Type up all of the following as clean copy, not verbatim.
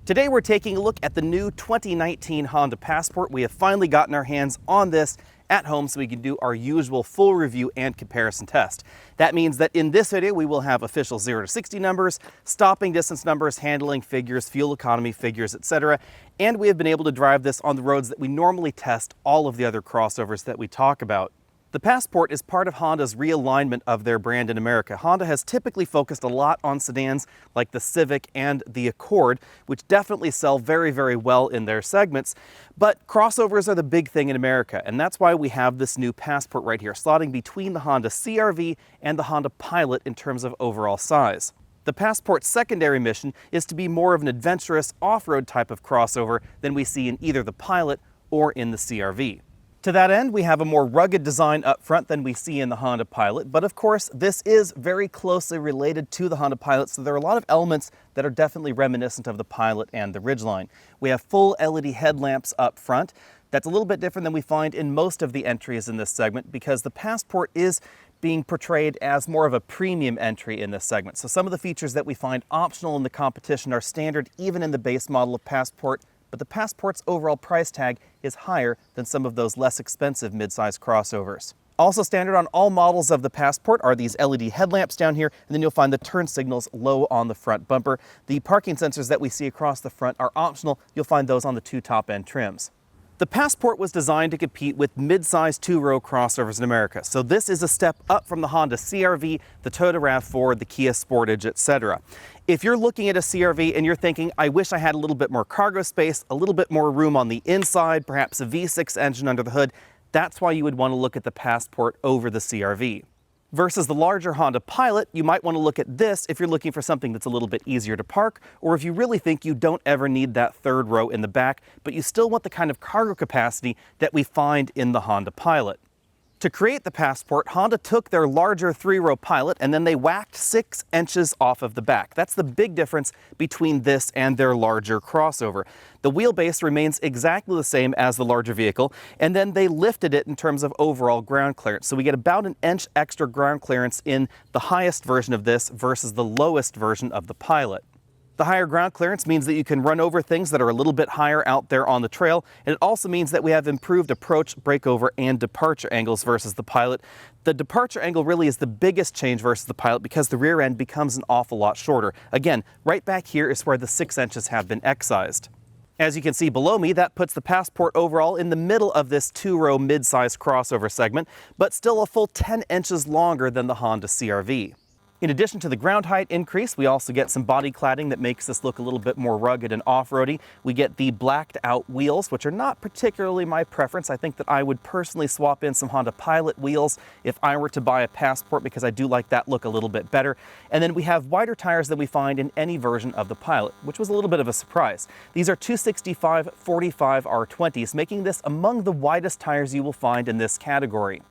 Today we're taking a look at the new 2019 Honda Passport. We have finally gotten our hands on this at home so we can do our usual full review and comparison test. That means that in this video we will have official 0 to 60 numbers, stopping distance numbers, handling figures, fuel economy figures, etc. And we have been able to drive this on the roads that we normally test all of the other crossovers that we talk about. The Passport is part of Honda's realignment of their brand in America. Honda has typically focused a lot on sedans like the Civic and the Accord, which definitely sell very, very well in their segments. But crossovers are the big thing in America, and that's why we have this new Passport right here, slotting between the Honda CR-V and the Honda Pilot in terms of overall size. The Passport's secondary mission is to be more of an adventurous off-road type of crossover than we see in either the Pilot or in the CR-V. To that end, we have a more rugged design up front than we see in the Honda Pilot, but of course this is very closely related to the Honda Pilot, so there are a lot of elements that are definitely reminiscent of the Pilot and the Ridgeline. We have full LED headlamps up front. That's a little bit different than we find in most of the entries in this segment because the Passport is being portrayed as more of a premium entry in this segment. So some of the features that we find optional in the competition are standard even in the base model of Passport, but the Passport's overall price tag is higher than some of those less expensive midsize crossovers. Also standard on all models of the Passport are these LED headlamps down here, and then you'll find the turn signals low on the front bumper. The parking sensors that we see across the front are optional. You'll find those on the two top-end trims. The Passport was designed to compete with mid-size two-row crossovers in America, so this is a step up from the Honda CR-V, the Toyota RAV4, the Kia Sportage, etc. If you're looking at a CR-V and you're thinking, I wish I had a little bit more cargo space, a little bit more room on the inside, perhaps a V6 engine under the hood, that's why you would want to look at the Passport over the CR-V. Versus the larger Honda Pilot, you might want to look at this if you're looking for something that's a little bit easier to park, or if you really think you don't ever need that third row in the back, but you still want the kind of cargo capacity that we find in the Honda Pilot. To create the Passport, Honda took their larger three-row Pilot and then they whacked 6 inches off of the back. That's the big difference between this and their larger crossover. The wheelbase remains exactly the same as the larger vehicle, and then they lifted it in terms of overall ground clearance. So we get about an inch extra ground clearance in the highest version of this versus the lowest version of the Pilot. The higher ground clearance means that you can run over things that are a little bit higher out there on the trail, and it also means that we have improved approach, breakover, and departure angles versus the Pilot. The departure angle really is the biggest change versus the Pilot because the rear end becomes an awful lot shorter. Again, right back here is where the 6 inches have been excised. As you can see below me, that puts the Passport overall in the middle of this two-row mid-size crossover segment, but still a full 10 inches longer than the Honda CR-V. In addition to the ground height increase, we also get some body cladding that makes this look a little bit more rugged and off-roady. We get the blacked out wheels, which are not particularly my preference. I think that I would personally swap in some Honda Pilot wheels if I were to buy a Passport because I do like that look a little bit better. And then we have wider tires than we find in any version of the Pilot, which was a little bit of a surprise. These are 265/45 R20s, making this among the widest tires you will find in this category.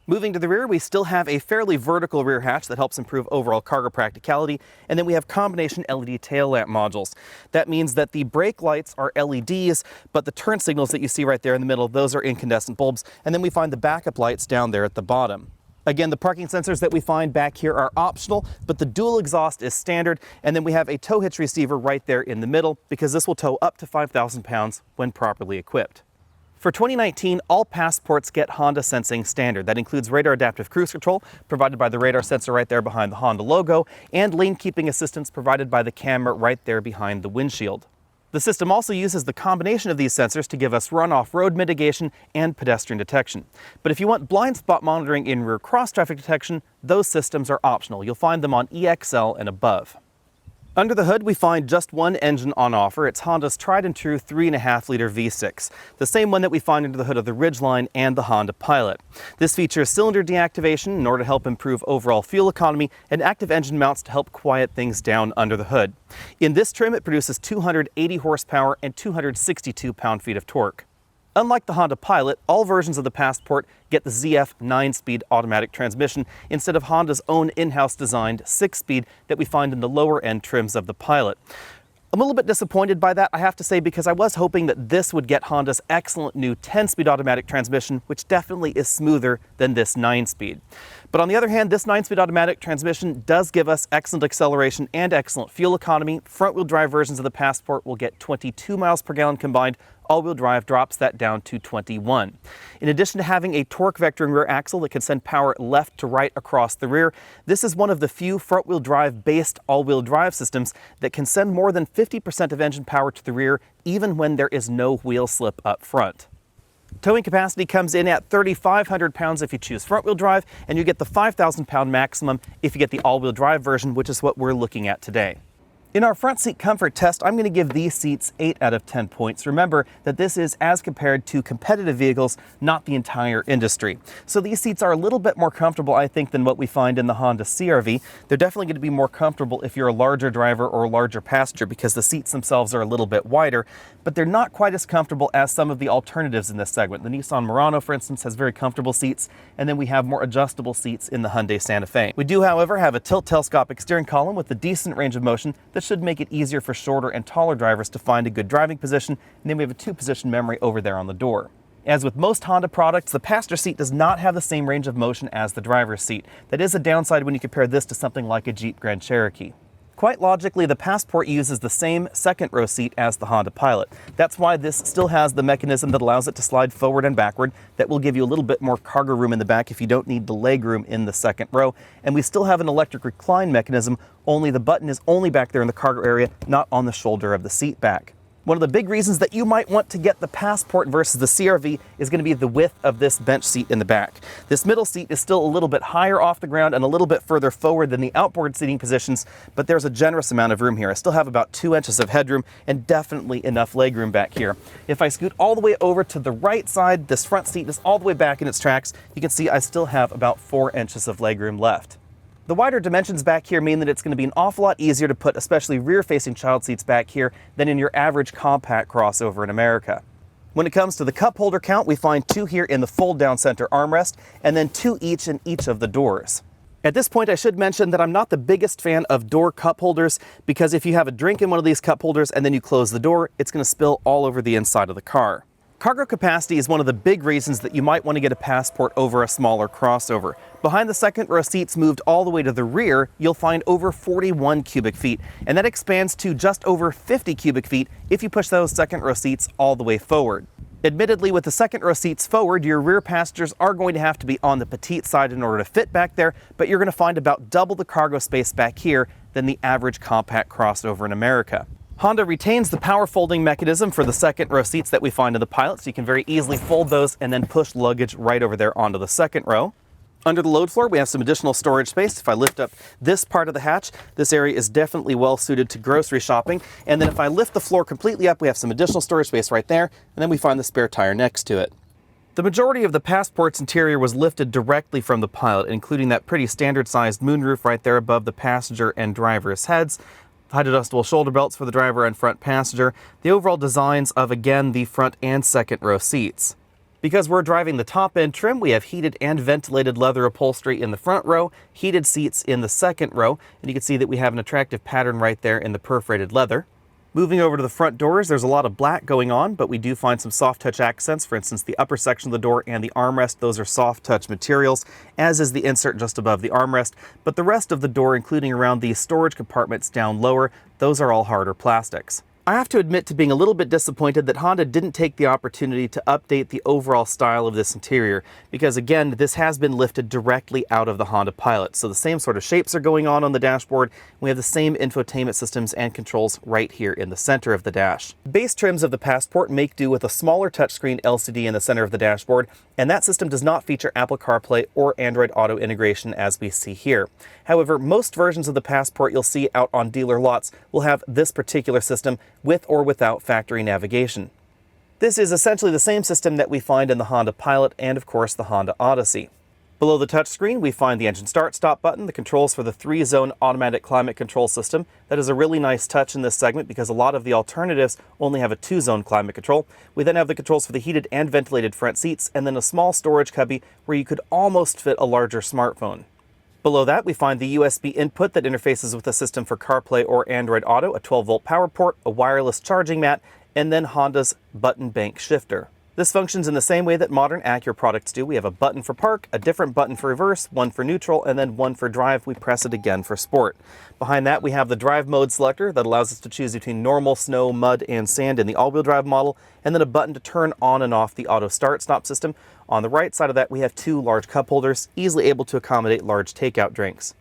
Moving to the rear, we still have a fairly vertical rear hatch that helps improve overall cargo practicality, and then we have combination LED tail lamp modules. That means that the brake lights are LEDs, but the turn signals that you see right there in the middle, those are incandescent bulbs, and then we find the backup lights down there at the bottom. Again, the parking sensors that we find back here are optional, but the dual exhaust is standard, and then we have a tow hitch receiver right there in the middle because this will tow up to 5,000 pounds when properly equipped. For 2019, all Passports get Honda Sensing standard. That includes radar adaptive cruise control, provided by the radar sensor right there behind the Honda logo, and lane keeping assistance provided by the camera right there behind the windshield. The system also uses the combination of these sensors to give us run-off road mitigation and pedestrian detection. But if you want blind spot monitoring in rear cross-traffic detection, those systems are optional. You'll find them on EXL and above. Under the hood, we find just one engine on offer. It's Honda's tried and true 3.5-liter V6, the same one that we find under the hood of the Ridgeline and the Honda Pilot. This features cylinder deactivation in order to help improve overall fuel economy and active engine mounts to help quiet things down under the hood. In this trim, it produces 280 horsepower and 262 pound-feet of torque. Unlike the Honda Pilot, all versions of the Passport get the ZF 9-speed automatic transmission instead of Honda's own in-house designed 6-speed that we find in the lower end trims of the Pilot. I'm a little bit disappointed by that, I have to say, because I was hoping that this would get Honda's excellent new 10-speed automatic transmission, which definitely is smoother than this 9-speed. But on the other hand, this 9-speed automatic transmission does give us excellent acceleration and excellent fuel economy. Front-wheel drive versions of the Passport will get 22 miles per gallon combined. All-wheel drive drops that down to 21. In addition to having a torque vectoring rear axle that can send power left to right across the rear, this is one of the few front-wheel drive based all-wheel drive systems that can send more than 50% of engine power to the rear even when there is no wheel slip up front. Towing capacity comes in at 3,500 pounds if you choose front-wheel drive, and you get the 5,000 pound maximum if you get the all-wheel drive version, which is what we're looking at today. In our front seat comfort test, I'm going to give these seats 8 out of 10 points. Remember that this is as compared to competitive vehicles, not the entire industry. So these seats are a little bit more comfortable, I think, than what we find in the Honda CR-V. They're definitely going to be more comfortable if you're a larger driver or a larger passenger because the seats themselves are a little bit wider, but they're not quite as comfortable as some of the alternatives in this segment. The Nissan Murano, for instance, has very comfortable seats, and then we have more adjustable seats in the Hyundai Santa Fe. We do, however, have a tilt telescopic steering column with a decent range of motion that should make it easier for shorter and taller drivers to find a good driving position, and then we have a 2-position memory over there on the door. As with most Honda products, the passenger seat does not have the same range of motion as the driver's seat. That is a downside when you compare this to something like a Jeep Grand Cherokee. Quite logically, the Passport uses the same second-row seat as the Honda Pilot. That's why this still has the mechanism that allows it to slide forward and backward. That will give you a little bit more cargo room in the back if you don't need the leg room in the second row. And we still have an electric recline mechanism, only the button is only back there in the cargo area, not on the shoulder of the seat back. One of the big reasons that you might want to get the Passport versus the CR-V is going to be the width of this bench seat in the back. This middle seat is still a little bit higher off the ground and a little bit further forward than the outboard seating positions, but there's a generous amount of room here. I still have about 2 inches of headroom and definitely enough legroom back here. If I scoot all the way over to the right side, this front seat is all the way back in its tracks. You can see I still have about 4 inches of legroom left. The wider dimensions back here mean that it's going to be an awful lot easier to put especially rear-facing child seats back here than in your average compact crossover in America. When it comes to the cup holder count, we find 2 here in the fold-down center armrest and then 2 each in each of the doors. At this point, I should mention that I'm not the biggest fan of door cup holders because if you have a drink in one of these cup holders and then you close the door, it's going to spill all over the inside of the car. Cargo capacity is one of the big reasons that you might want to get a Passport over a smaller crossover. Behind the second row seats moved all the way to the rear, you'll find over 41 cubic feet, and that expands to just over 50 cubic feet if you push those second row seats all the way forward. Admittedly, with the second row seats forward, your rear passengers are going to have to be on the petite side in order to fit back there, but you're going to find about double the cargo space back here than the average compact crossover in America. Honda retains the power folding mechanism for the second row seats that we find in the Pilot, so you can very easily fold those and then push luggage right over there onto the second row. Under the load floor, we have some additional storage space. If I lift up this part of the hatch, this area is definitely well suited to grocery shopping. And then if I lift the floor completely up, we have some additional storage space right there, and then we find the spare tire next to it. The majority of the Passport's interior was lifted directly from the Pilot, including that pretty standard-sized moonroof right there above the passenger and driver's heads. Height adjustable shoulder belts for the driver and front passenger, the overall designs of, again, the front and second row seats. Because we're driving the top end trim, we have heated and ventilated leather upholstery in the front row, heated seats in the second row, and you can see that we have an attractive pattern right there in the perforated leather. Moving over to the front doors, there's a lot of black going on, but we do find some soft touch accents. For instance, the upper section of the door and the armrest, those are soft touch materials, as is the insert just above the armrest. But the rest of the door, including around the storage compartments down lower, those are all harder plastics. I have to admit to being a little bit disappointed that Honda didn't take the opportunity to update the overall style of this interior, because again, this has been lifted directly out of the Honda Pilot. So the same sort of shapes are going on the dashboard. We have the same infotainment systems and controls right here in the center of the dash. Base trims of the Passport make do with a smaller touchscreen LCD in the center of the dashboard, and that system does not feature Apple CarPlay or Android Auto integration as we see here. However, most versions of the Passport you'll see out on dealer lots will have this particular system with or without factory navigation. This is essentially the same system that we find in the Honda Pilot and, of course, the Honda Odyssey. Below the touchscreen, we find the engine start-stop button, the controls for the 3-zone automatic climate control system. That is a really nice touch in this segment because a lot of the alternatives only have a 2-zone climate control. We then have the controls for the heated and ventilated front seats, and then a small storage cubby where you could almost fit a larger smartphone. Below that, we find the USB input that interfaces with the system for CarPlay or Android Auto, a 12-volt power port, a wireless charging mat, and then Honda's button bank shifter. This functions in the same way that modern Acura products do. We have a button for park, a different button for reverse, one for neutral, and then one for drive. We press it again for sport. Behind that, we have the drive mode selector that allows us to choose between normal, snow, mud, and sand in the all-wheel drive model, and then a button to turn on and off the auto start-stop system. On the right side of that, we have two large cup holders, easily able to accommodate large takeout drinks.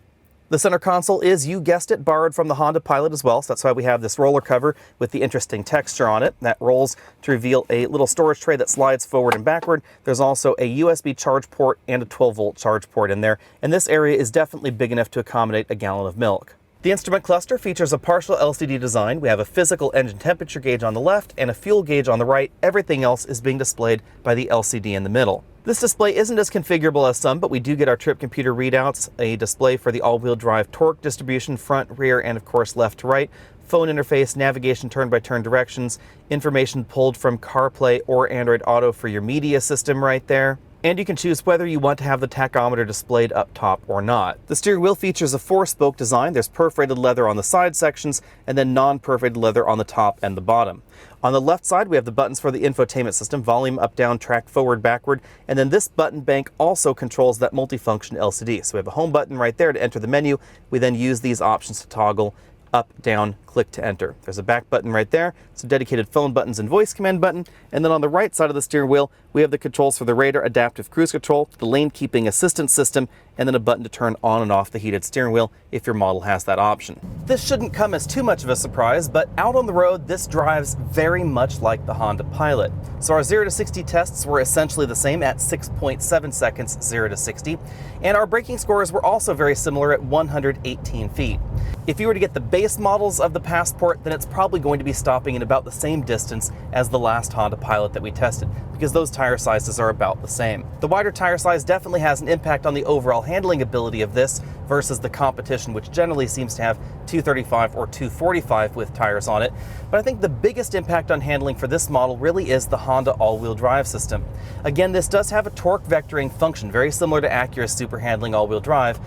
The center console is, you guessed it, borrowed from the Honda Pilot as well, so that's why we have this roller cover with the interesting texture on it. That rolls to reveal a little storage tray that slides forward and backward. There's also a USB charge port and a 12-volt charge port in there, and this area is definitely big enough to accommodate a gallon of milk. The instrument cluster features a partial LCD design. We have a physical engine temperature gauge on the left and a fuel gauge on the right. Everything else is being displayed by the LCD in the middle. This display isn't as configurable as some, but we do get our trip computer readouts, a display for the all-wheel drive torque distribution, front, rear, and of course left to right, phone interface, navigation turn-by-turn directions, information pulled from CarPlay or Android Auto for your media system right there. And you can choose whether you want to have the tachometer displayed up top or not. The steering wheel features a 4-spoke design. There's perforated leather on the side sections and then non-perforated leather on the top and the bottom. On the left side, we have the buttons for the infotainment system, volume, up, down, track, forward, backward, and then this button bank also controls that multifunction LCD. So we have a home button right there to enter the menu. We then use these options to toggle up, down, click to enter. There's a back button right there, some dedicated phone buttons and voice command button, and then on the right side of the steering wheel, we have the controls for the radar adaptive cruise control, the lane keeping assistance system, and then a button to turn on and off the heated steering wheel if your model has that option. This shouldn't come as too much of a surprise, but out on the road, this drives very much like the Honda Pilot. So our 0 to 60 tests were essentially the same at 6.7 seconds 0 to 60, and our braking scores were also very similar at 118 feet. If you were to get the base models of the Passport, then it's probably going to be stopping in about the same distance as the last Honda Pilot that we tested, because those tire sizes are about the same. The wider tire size definitely has an impact on the overall handling ability of this versus the competition, which generally seems to have 235 or 245 with tires on it. But I think the biggest impact on handling for this model really is the Honda all-wheel drive system. Again, this does have a torque vectoring function, very similar to Acura's super handling all-wheel drive.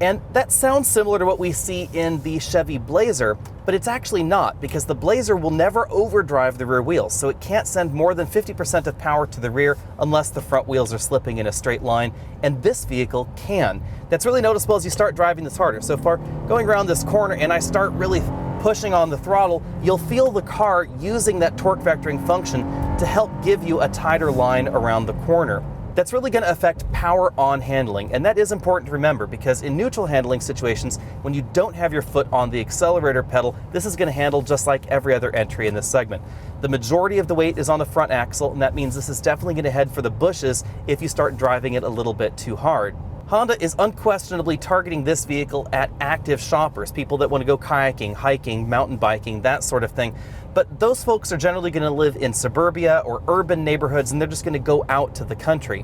And that sounds similar to what we see in the Chevy Blazer, but it's actually not, because the Blazer will never overdrive the rear wheels, so it can't send more than 50% of power to the rear unless the front wheels are slipping in a straight line, and this vehicle can. That's really noticeable as you start driving this harder. So far, going around this corner and I start really pushing on the throttle, you'll feel the car using that torque vectoring function to help give you a tighter line around the corner. That's really going to affect power on handling, and that is important to remember, because in neutral handling situations, when you don't have your foot on the accelerator pedal, this is going to handle just like every other entry in this segment. The majority of the weight is on the front axle, and that means this is definitely going to head for the bushes if you start driving it a little bit too hard. Honda is unquestionably targeting this vehicle at active shoppers, people that want to go kayaking, hiking, mountain biking, that sort of thing. But those folks are generally going to live in suburbia or urban neighborhoods, and they're just going to go out to the country.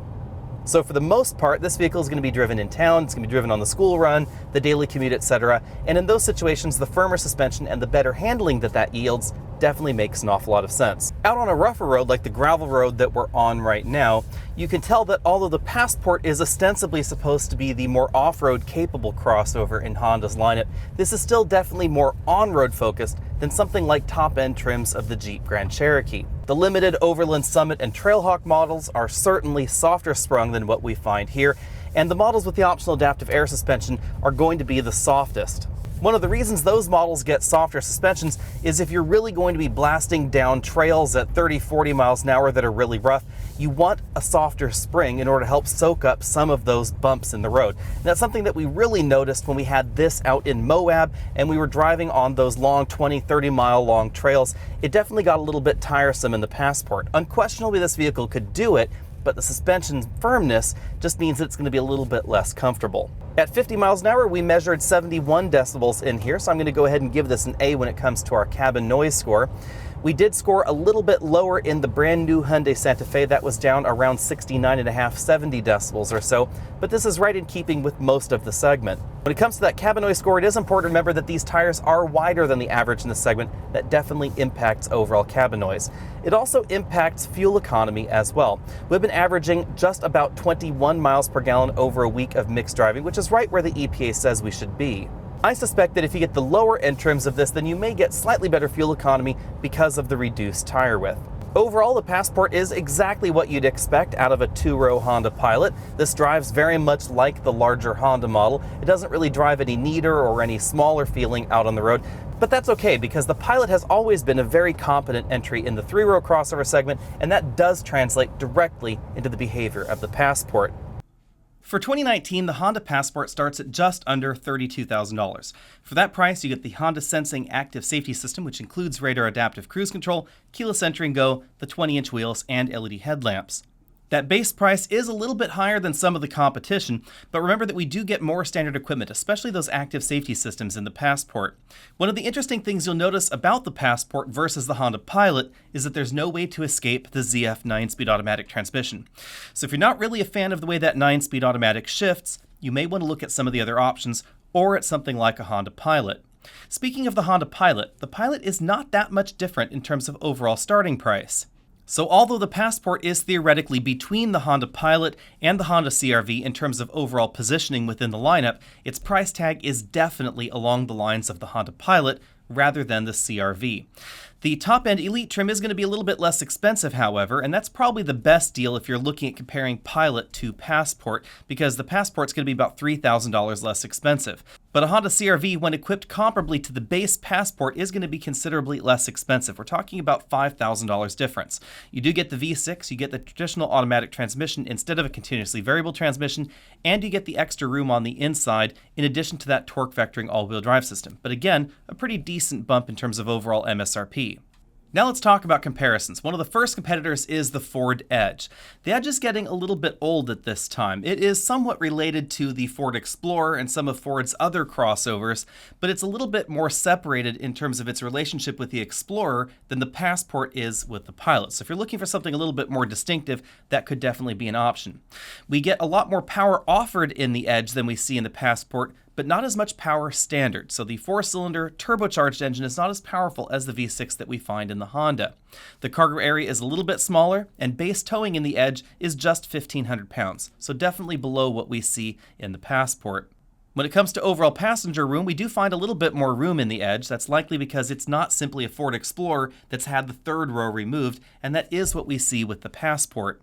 So for the most part, this vehicle is going to be driven in town, it's going to be driven on the school run, the daily commute, etc. And in those situations, the firmer suspension and the better handling that yields definitely makes an awful lot of sense. Out on a rougher road like the gravel road that we're on right now, you can tell that although the Passport is ostensibly supposed to be the more off-road capable crossover in Honda's lineup, this is still definitely more on-road focused than something like top-end trims of the Jeep Grand Cherokee. The limited Overland Summit and Trailhawk models are certainly softer sprung than what we find here, and the models with the optional adaptive air suspension are going to be the softest. One of the reasons those models get softer suspensions is if you're really going to be blasting down trails at 30-40 miles an hour that are really rough, you want a softer spring in order to help soak up some of those bumps in the road. And that's something that we really noticed when we had this out in Moab and we were driving on those long 20-30 mile long trails. It definitely got a little bit tiresome in the Passport. Unquestionably, this vehicle could do it, but the suspension firmness just means that it's going to be a little bit less comfortable. At 50 miles an hour, we measured 71 decibels in here, so I'm going to go ahead and give this an A when it comes to our cabin noise score. We did score a little bit lower in the brand new Hyundai Santa Fe. That was down around 69.5, 70 decibels or so, but this is right in keeping with most of the segment. When it comes to that cabin noise score, it is important to remember that these tires are wider than the average in the segment. That definitely impacts overall cabin noise. It also impacts fuel economy as well. We've been averaging just about 21 miles per gallon over a week of mixed driving, which is right where the EPA says we should be. I suspect that if you get the lower end trims of this, then you may get slightly better fuel economy because of the reduced tire width. Overall, the Passport is exactly what you'd expect out of a two-row Honda Pilot. This drives very much like the larger Honda model. It doesn't really drive any neater or any smaller feeling out on the road, but that's okay because the Pilot has always been a very competent entry in the three-row crossover segment, and that does translate directly into the behavior of the Passport. For 2019, the Honda Passport starts at just under $32,000. For that price, you get the Honda Sensing Active Safety System, which includes radar adaptive cruise control, keyless entry and go, the 20-inch wheels, and LED headlamps. That base price is a little bit higher than some of the competition, but remember that we do get more standard equipment, especially those active safety systems in the Passport. One of the interesting things you'll notice about the Passport versus the Honda Pilot is that there's no way to escape the ZF 9-speed automatic transmission. So if you're not really a fan of the way that 9-speed automatic shifts, you may want to look at some of the other options or at something like a Honda Pilot. Speaking of the Honda Pilot, the Pilot is not that much different in terms of overall starting price. So although the Passport is theoretically between the Honda Pilot and the Honda CR-V in terms of overall positioning within the lineup, its price tag is definitely along the lines of the Honda Pilot rather than the CR-V. The top-end Elite trim is going to be a little bit less expensive, however, and that's probably the best deal if you're looking at comparing Pilot to Passport, because the Passport's going to be about $3,000 less expensive. But a Honda CR-V, when equipped comparably to the base Passport, is going to be considerably less expensive. We're talking about $5,000 difference. You do get the V6, you get the traditional automatic transmission instead of a continuously variable transmission, and you get the extra room on the inside in addition to that torque vectoring all-wheel drive system. But again, a pretty decent bump in terms of overall MSRP. Now let's talk about comparisons. One of the first competitors is the Ford Edge. The Edge is getting a little bit old at this time. It is somewhat related to the Ford Explorer and some of Ford's other crossovers, but it's a little bit more separated in terms of its relationship with the Explorer than the Passport is with the Pilot. So if you're looking for something a little bit more distinctive, that could definitely be an option. We get a lot more power offered in the Edge than we see in the Passport, but not as much power standard. So the 4-cylinder turbocharged engine is not as powerful as the V6 that we find in the Honda. The cargo area is a little bit smaller, and base towing in the Edge is just 1,500 pounds, so definitely below what we see in the Passport. When it comes to overall passenger room, we do find a little bit more room in the Edge. That's likely because it's not simply a Ford Explorer that's had the third row removed, and that is what we see with the Passport.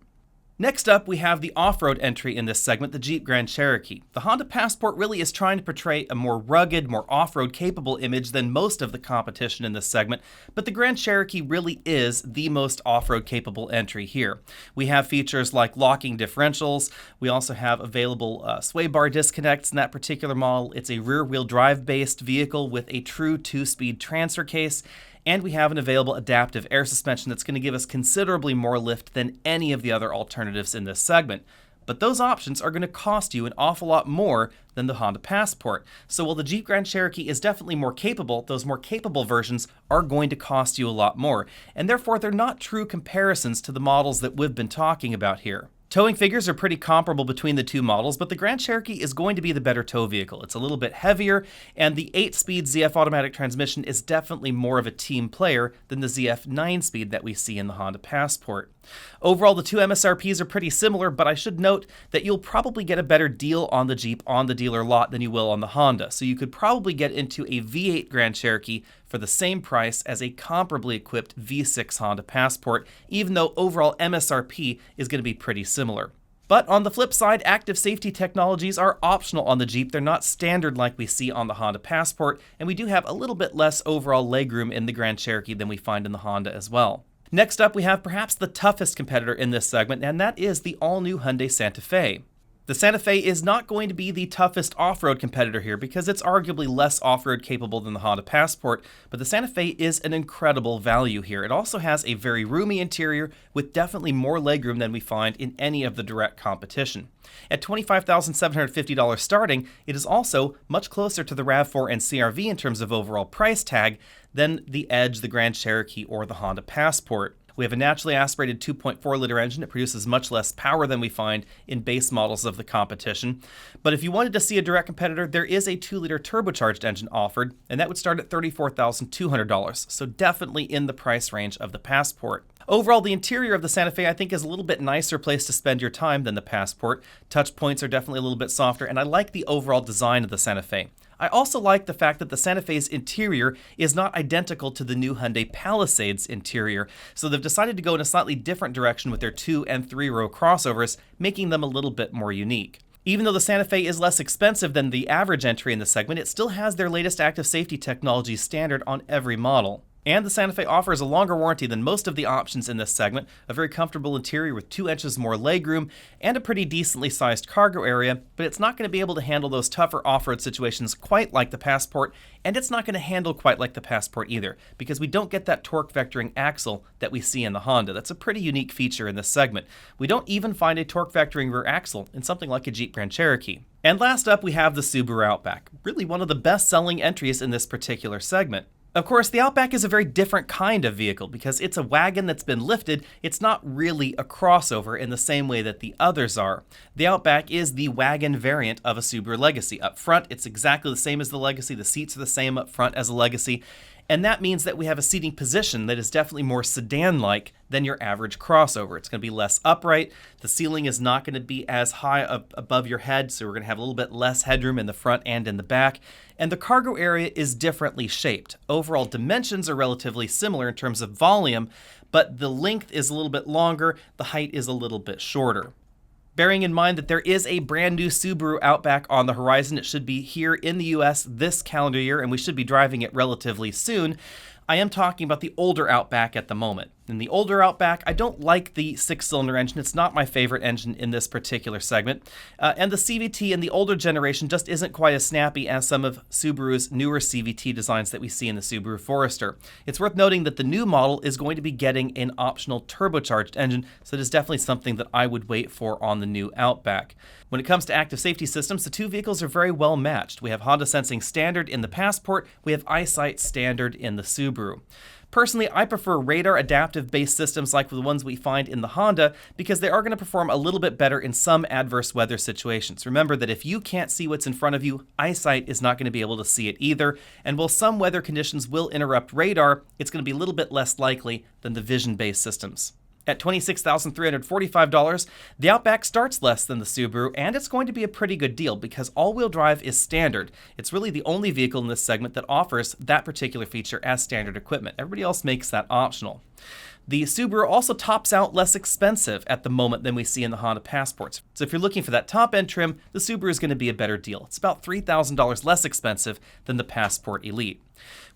Next up, we have the off-road entry in this segment, the Jeep Grand Cherokee. The Honda Passport really is trying to portray a more rugged, more off-road capable image than most of the competition in this segment, but the Grand Cherokee really is the most off-road capable entry here. We have features like locking differentials. We also have available sway bar disconnects in that particular model. It's a rear-wheel drive-based vehicle with a true 2-speed transfer case. And we have an available adaptive air suspension that's going to give us considerably more lift than any of the other alternatives in this segment. But those options are going to cost you an awful lot more than the Honda Passport. So while the Jeep Grand Cherokee is definitely more capable, those more capable versions are going to cost you a lot more. And therefore, they're not true comparisons to the models that we've been talking about here. Towing figures are pretty comparable between the two models, but the Grand Cherokee is going to be the better tow vehicle. It's a little bit heavier, and the 8-speed ZF automatic transmission is definitely more of a team player than the ZF 9-speed that we see in the Honda Passport. Overall, the two MSRPs are pretty similar, but I should note that you'll probably get a better deal on the Jeep on the dealer lot than you will on the Honda. So you could probably get into a V8 Grand Cherokee for the same price as a comparably equipped V6 Honda Passport, even though overall MSRP is going to be pretty similar. But on the flip side, active safety technologies are optional on the Jeep. They're not standard like we see on the Honda Passport, and we do have a little bit less overall legroom in the Grand Cherokee than we find in the Honda as well. Next up, we have perhaps the toughest competitor in this segment, and that is the all-new Hyundai Santa Fe. The Santa Fe is not going to be the toughest off-road competitor here because it's arguably less off-road capable than the Honda Passport, but the Santa Fe is an incredible value here. It also has a very roomy interior with definitely more legroom than we find in any of the direct competition. At $25,750 starting, it is also much closer to the RAV4 and CR-V in terms of overall price tag than the Edge, the Grand Cherokee, or the Honda Passport. We have a naturally aspirated 2.4-liter engine. It produces much less power than we find in base models of the competition. But if you wanted to see a direct competitor, there is a 2-liter turbocharged engine offered, and that would start at $34,200, so definitely in the price range of the Passport. Overall, the interior of the Santa Fe, I think, is a little bit nicer place to spend your time than the Passport. Touch points are definitely a little bit softer, and I like the overall design of the Santa Fe. I also like the fact that the Santa Fe's interior is not identical to the new Hyundai Palisade's interior, so they've decided to go in a slightly different direction with their 2- and 3-row crossovers, making them a little bit more unique. Even though the Santa Fe is less expensive than the average entry in the segment, it still has their latest active safety technology standard on every model. And the Santa Fe offers a longer warranty than most of the options in this segment, a very comfortable interior with 2 inches more legroom, and a pretty decently sized cargo area, but it's not going to be able to handle those tougher off-road situations quite like the Passport, and it's not going to handle quite like the Passport either, because we don't get that torque vectoring axle that we see in the Honda. That's a pretty unique feature in this segment. We don't even find a torque vectoring rear axle in something like a Jeep Grand Cherokee. And last up, we have the Subaru Outback, really one of the best-selling entries in this particular segment. Of course, the Outback is a very different kind of vehicle because it's a wagon that's been lifted. It's not really a crossover in the same way that the others are. The Outback is the wagon variant of a Subaru Legacy. Up front, it's exactly the same as the Legacy. The seats are the same up front as a Legacy. And that means that we have a seating position that is definitely more sedan-like than your average crossover. It's going to be less upright. The ceiling is not going to be as high up above your head, so we're going to have a little bit less headroom in the front and in the back. And the cargo area is differently shaped. Overall dimensions are relatively similar in terms of volume, but the length is a little bit longer, the height is a little bit shorter. Bearing in mind that there is a brand new Subaru Outback on the horizon, it should be here in the US this calendar year, and we should be driving it relatively soon. I am talking about the older Outback at the moment. In the older Outback, I don't like the 6-cylinder engine. It's not my favorite engine in this particular segment. And the CVT in the older generation just isn't quite as snappy as some of Subaru's newer CVT designs that we see in the Subaru Forester. It's worth noting that the new model is going to be getting an optional turbocharged engine, so it is definitely something that I would wait for on the new Outback. When it comes to active safety systems, the two vehicles are very well matched. We have Honda Sensing Standard in the Passport, we have EyeSight Standard in the Subaru. Personally, I prefer radar adaptive-based systems like the ones we find in the Honda because they are going to perform a little bit better in some adverse weather situations. Remember that if you can't see what's in front of you, EyeSight is not going to be able to see it either, and while some weather conditions will interrupt radar, it's going to be a little bit less likely than the vision-based systems. At $26,345, the Outback starts less than the Subaru, and it's going to be a pretty good deal because all-wheel drive is standard. It's really the only vehicle in this segment that offers that particular feature as standard equipment. Everybody else makes that optional. The Subaru also tops out less expensive at the moment than we see in the Honda Passports. So if you're looking for that top-end trim, the Subaru is going to be a better deal. It's about $3,000 less expensive than the Passport Elite.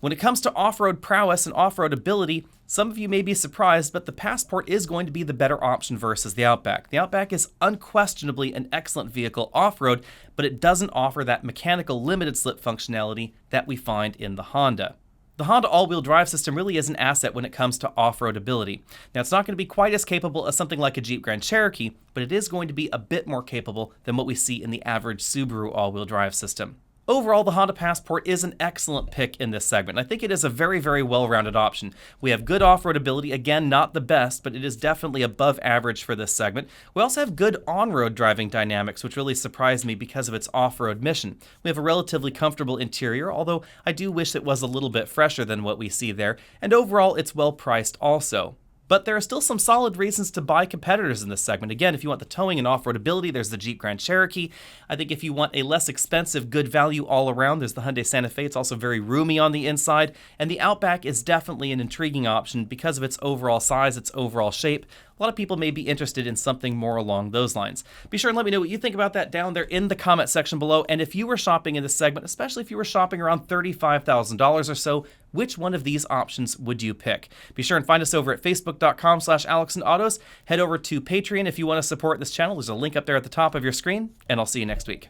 When it comes to off-road prowess and off-road ability, some of you may be surprised, but the Passport is going to be the better option versus the Outback. The Outback is unquestionably an excellent vehicle off-road, but it doesn't offer that mechanical limited slip functionality that we find in the Honda. The Honda all-wheel drive system really is an asset when it comes to off-road ability. Now, it's not going to be quite as capable as something like a Jeep Grand Cherokee, but it is going to be a bit more capable than what we see in the average Subaru all-wheel drive system. Overall, the Honda Passport is an excellent pick in this segment. I think it is a very, very well-rounded option. We have good off-road ability, again, not the best, but it is definitely above average for this segment. We also have good on-road driving dynamics, which really surprised me because of its off-road mission. We have a relatively comfortable interior, although I do wish it was a little bit fresher than what we see there, and overall, it's well-priced also. But there are still some solid reasons to buy competitors in this segment. Again, if you want the towing and off-road ability, there's the Jeep Grand Cherokee. I think if you want a less expensive, good value all around, there's the Hyundai Santa Fe. It's also very roomy on the inside. And the Outback is definitely an intriguing option because of its overall size, its overall shape. A lot of people may be interested in something more along those lines. Be sure and let me know what you think about that down there in the comment section below. And if you were shopping in this segment, especially if you were shopping around $35,000 or so, which one of these options would you pick? Be sure and find us over at facebook.com/AlexandAutos. Head over to Patreon if you want to support this channel. There's a link up there at the top of your screen, and I'll see you next week.